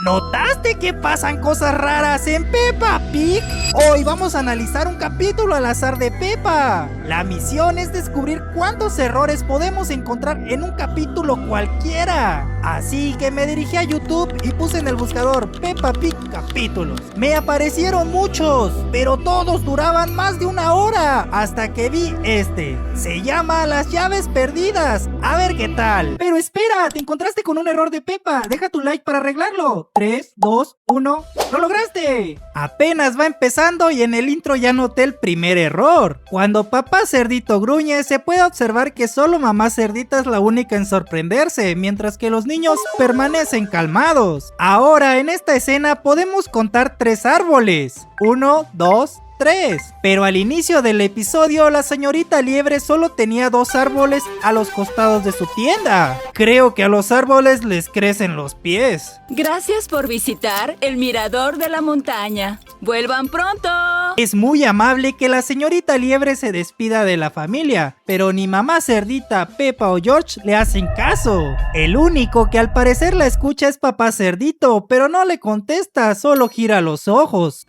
¿Notaste que pasan cosas raras en Peppa Pig? Hoy vamos a analizar un capítulo al azar de Peppa. La misión es descubrir cuántos errores podemos encontrar en un capítulo cualquiera. Así que me dirigí a YouTube y puse en el buscador Peppa Pig capítulos. Me aparecieron muchos, pero todos duraban más de una hora, hasta que vi este. Se llama Las llaves perdidas. A ver qué tal. Pero espera, te encontraste con un error de Peppa. Deja tu like para arreglarlo. 3, 2, 1. ¡Lo lograste! Apenas va empezando y en el intro ya noté el primer error. Cuando papá cerdito gruñe, se puede observar que solo mamá cerdita es la única en sorprenderse, mientras que los niños permanecen calmados. Ahora, en esta escena podemos contar 3 árboles. 1, 2, 3. Pero al inicio del episodio, la señorita Liebre solo tenía 2 árboles a los costados de su tienda. Creo que a los árboles les crecen los pies. Gracias por visitar el mirador de la montaña. ¡Vuelvan pronto! Es muy amable que la señorita Liebre se despida de la familia, pero ni mamá cerdita, Peppa o George le hacen caso. El único que al parecer la escucha es papá cerdito, pero no le contesta, solo gira los ojos.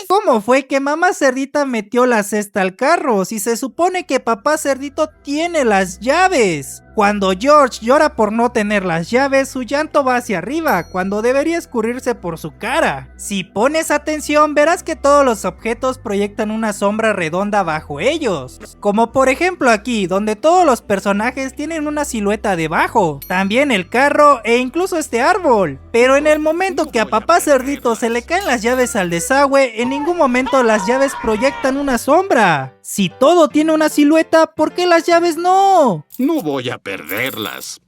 ¿Cómo fue que mamá cerdita metió la cesta al carro si se supone que papá cerdito tiene las llaves? Cuando George llora por no tener las llaves, su llanto va hacia arriba, cuando debería escurrirse por su cara. Si pones atención, verás que todos los objetos proyectan una sombra redonda bajo ellos. Como por ejemplo aquí, donde todos los personajes tienen una silueta debajo. También el carro e incluso este árbol. Pero en el momento que a papá cerdito se le caen las llaves al desagüe, en ningún momento las llaves proyectan una sombra. Si todo tiene una silueta, ¿por qué las llaves no? No voy a perderlas.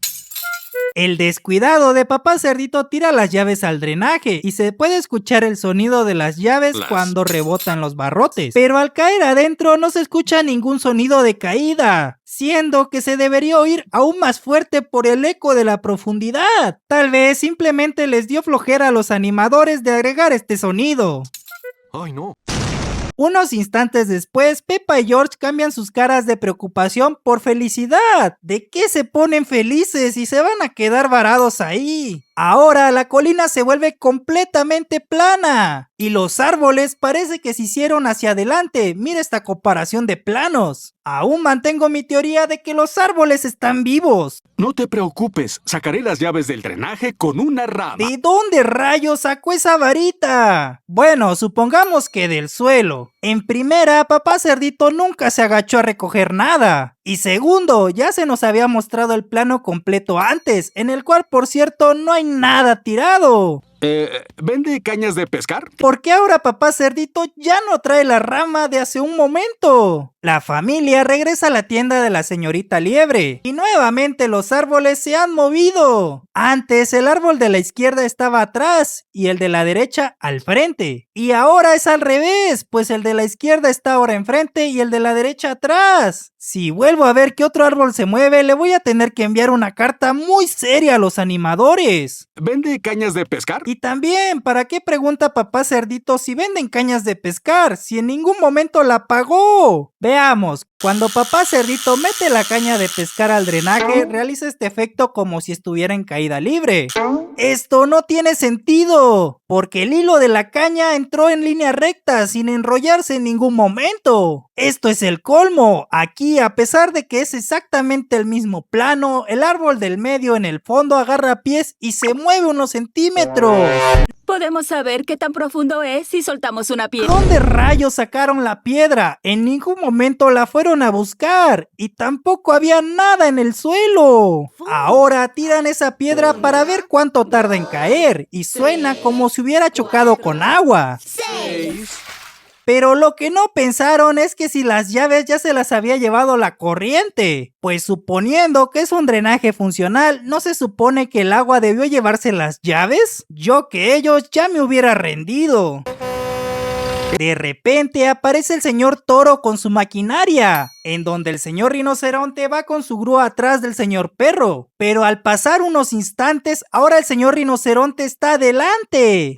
El descuidado de papá cerdito tira las llaves al drenaje y se puede escuchar el sonido de las llaves cuando rebotan los barrotes. Pero al caer adentro no se escucha ningún sonido de caída, siendo que se debería oír aún más fuerte por el eco de la profundidad. Tal vez simplemente les dio flojera a los animadores de agregar este sonido. Ay, no. Unos instantes después, Peppa y George cambian sus caras de preocupación por felicidad. ¿De qué se ponen felices y se van a quedar varados ahí? Ahora la colina se vuelve completamente plana y los árboles parece que se hicieron hacia adelante. Mira esta comparación de planos. Aún mantengo mi teoría de que los árboles están vivos. No te preocupes, sacaré las llaves del drenaje con una rama. ¿De dónde rayos sacó esa varita? Bueno, supongamos que del suelo. En primera, papá cerdito nunca se agachó a recoger nada. Y segundo, ya se nos había mostrado el plano completo antes, en el cual, por cierto, no hay nada tirado. ¿Vende cañas de pescar? ¿Por qué ahora papá cerdito ya no trae la rama de hace un momento? La familia regresa a la tienda de la señorita Liebre y nuevamente los árboles se han movido. Antes el árbol de la izquierda estaba atrás y el de la derecha al frente. Y ahora es al revés, pues el de la izquierda está ahora enfrente y el de la derecha atrás. Si vuelvo a ver que otro árbol se mueve, le voy a tener que enviar una carta muy seria a los animadores. ¿Vende cañas de pescar? Y también, ¿para qué pregunta papá cerdito si venden cañas de pescar, si en ningún momento la pagó? Veamos, cuando papá cerdito mete la caña de pescar al drenaje, realiza este efecto como si estuviera en caída libre. Esto no tiene sentido, porque el hilo de la caña entró en línea recta sin enrollarse en ningún momento. Esto es el colmo. Aquí, a pesar de que es exactamente el mismo plano, el árbol del medio en el fondo agarra pies y se mueve unos centímetros. Podemos saber qué tan profundo es si soltamos una piedra. ¿Dónde rayos sacaron la piedra? En ningún momento la fueron a buscar y tampoco había nada en el suelo. Ahora tiran esa piedra para ver cuánto tarda en caer y suena como si hubiera chocado con agua. 6. Pero lo que no pensaron es que si las llaves ya se las había llevado la corriente. Pues suponiendo que es un drenaje funcional, ¿no se supone que el agua debió llevarse las llaves? Yo que ellos ya me hubiera rendido. De repente aparece el señor Toro con su maquinaria. en donde el señor rinoceronte va con su grúa atrás del señor perro. Pero al pasar unos instantes, ahora el señor rinoceronte está adelante.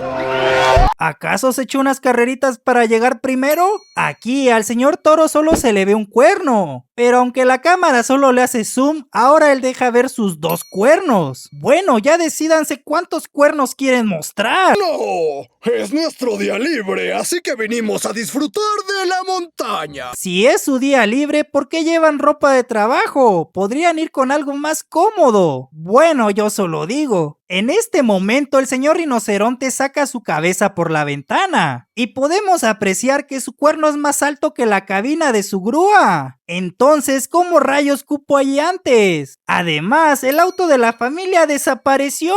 ¿Acaso se echó unas carreritas para llegar primero? Aquí al señor toro solo se le ve un cuerno, pero aunque la cámara solo le hace zoom, ahora él deja ver sus 2 cuernos. Bueno, ya decídanse cuántos cuernos quieren mostrar. ¡No! Es nuestro día libre, así que venimos a disfrutar de la montaña. Si es su día libre, ¿por qué llevan ropa de trabajo? Podrían ir con algo más cómodo. Bueno, yo solo digo. En este momento el señor rinoceronte saca su cabeza por la ventana y podemos apreciar que su cuerno es más alto que la cabina de su grúa. Entonces, ¿cómo rayos cupo ahí antes? Además, el auto de la familia desapareció.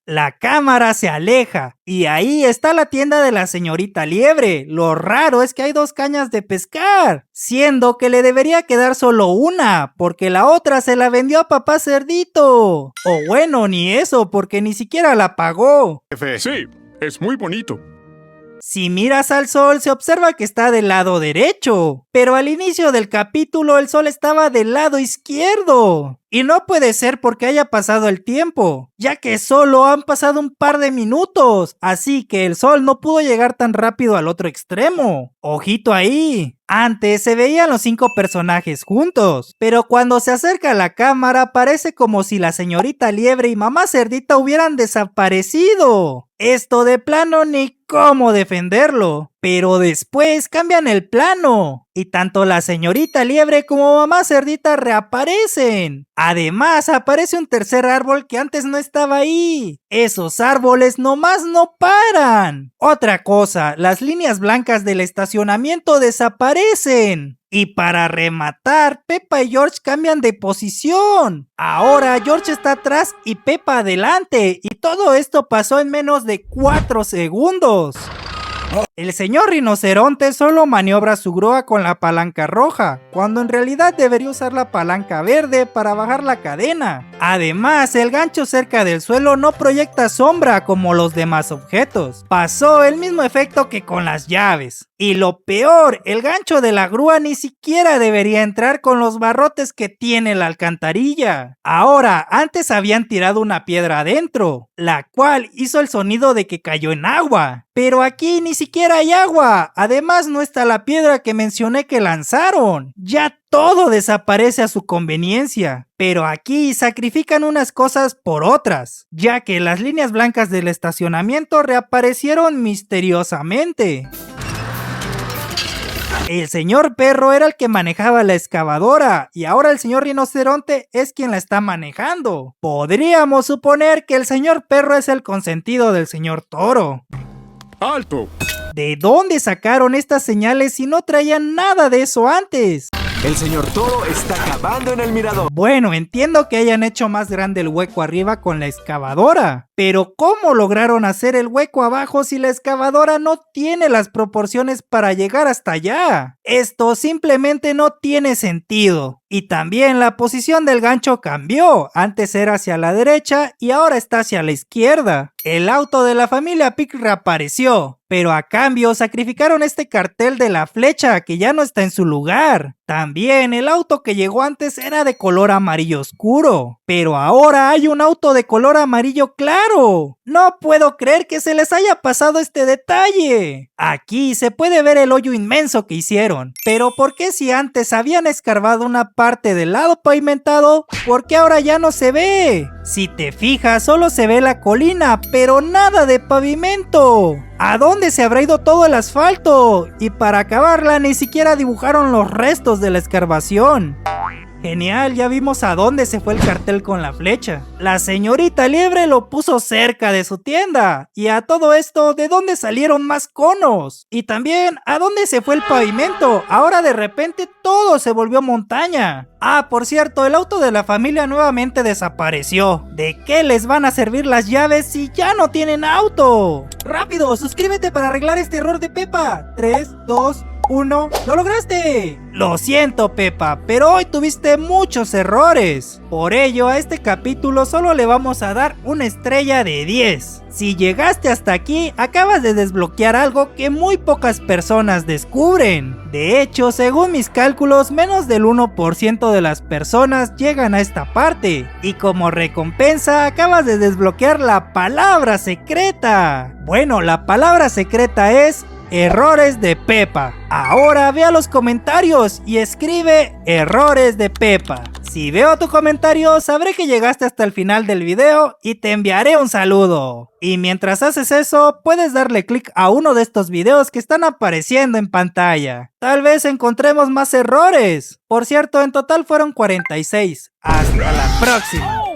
La cámara se aleja y ahí está la tienda de la señorita Liebre. Lo raro es que hay 2 cañas de pescar, siendo que le debería quedar solo una, porque la otra se la vendió a papá Cerdito. O bueno, ni eso, porque ni siquiera la pagó. Jefe. Sí, es muy bonito. Si miras al sol, se observa que está del lado derecho, pero al inicio del capítulo el sol estaba del lado izquierdo. Y no puede ser porque haya pasado el tiempo, ya que solo han pasado un par de minutos, así que el sol no pudo llegar tan rápido al otro extremo. Ojito ahí. Antes se veían los 5 personajes juntos, pero cuando se acerca la cámara parece como si la señorita Liebre y mamá Cerdita hubieran desaparecido. Esto de plano ni cómo defenderlo. Pero después cambian el plano y tanto la señorita Liebre como mamá Cerdita reaparecen. Además aparece un tercer árbol que antes no estaba ahí. Esos árboles nomás no paran. Otra cosa, las líneas blancas del estacionamiento desaparecen. Y para rematar, Peppa y George cambian de posición. Ahora George está atrás y Peppa adelante. Y todo esto pasó en menos de 4 segundos. El señor rinoceronte solo maniobra su grúa con la palanca roja, cuando en realidad debería usar la palanca verde para bajar la cadena. Además, el gancho cerca del suelo no proyecta sombra como los demás objetos. Pasó el mismo efecto que con las llaves. Y lo peor, el gancho de la grúa ni siquiera debería entrar con los barrotes que tiene la alcantarilla. Ahora, antes habían tirado una piedra adentro, la cual hizo el sonido de que cayó en agua. Pero aquí ni siquiera hay agua. Además no está la piedra que mencioné que lanzaron. Ya todo desaparece a su conveniencia. Pero aquí sacrifican unas cosas por otras, ya que las líneas blancas del estacionamiento reaparecieron misteriosamente. El señor perro era el que manejaba la excavadora y ahora el señor rinoceronte es quien la está manejando. Podríamos suponer que el señor perro es el consentido del señor toro. ¡Alto! ¿De dónde sacaron estas señales si no traían nada de eso antes? El señor toro está cavando en el mirador. Bueno, entiendo que hayan hecho más grande el hueco arriba con la excavadora, pero ¿cómo lograron hacer el hueco abajo si la excavadora no tiene las proporciones para llegar hasta allá? Esto simplemente no tiene sentido. Y también la posición del gancho cambió, antes era hacia la derecha y ahora está hacia la izquierda. El auto de la familia Pig reapareció, pero a cambio sacrificaron este cartel de la flecha que ya no está en su lugar. También el auto que llegó antes era de color amarillo oscuro, pero ahora hay un auto de color amarillo claro. No puedo creer que se les haya pasado este detalle. Aquí se puede ver el hoyo inmenso que hicieron, pero ¿por qué si antes habían escarbado una parte del lado pavimentado, por qué ahora ya no se ve? Si te fijas, solo se ve la colina, pero nada de pavimento. ¿A dónde se habrá ido todo el asfalto? Y para acabarla ni siquiera dibujaron los restos de la excavación. Genial, ya vimos a dónde se fue el cartel con la flecha. La señorita Liebre lo puso cerca de su tienda. Y a todo esto, ¿de dónde salieron más conos? Y también, ¿a dónde se fue el pavimento? Ahora de repente todo se volvió montaña. Ah, por cierto, el auto de la familia nuevamente desapareció. ¿De qué les van a servir las llaves si ya no tienen auto? ¡Rápido! ¡Suscríbete para arreglar este error de Peppa! 3, 2, 1. ¡Lo lograste! Lo siento, Pepa, pero hoy tuviste muchos errores. Por ello, a este capítulo solo le vamos a dar una estrella de 10. Si llegaste hasta aquí, acabas de desbloquear algo que muy pocas personas descubren. De hecho, según mis cálculos, menos del 1% de las personas llegan a esta parte. Y como recompensa, acabas de desbloquear la palabra secreta. Bueno, la palabra secreta es errores de Pepa. Ahora ve a los comentarios y escribe errores de Pepa. Si veo tu comentario, sabré que llegaste hasta el final del video y te enviaré un saludo. Y mientras haces eso, puedes darle clic a uno de estos videos que están apareciendo en pantalla. Tal vez encontremos más errores. Por cierto, en total fueron 46. Hasta la próxima.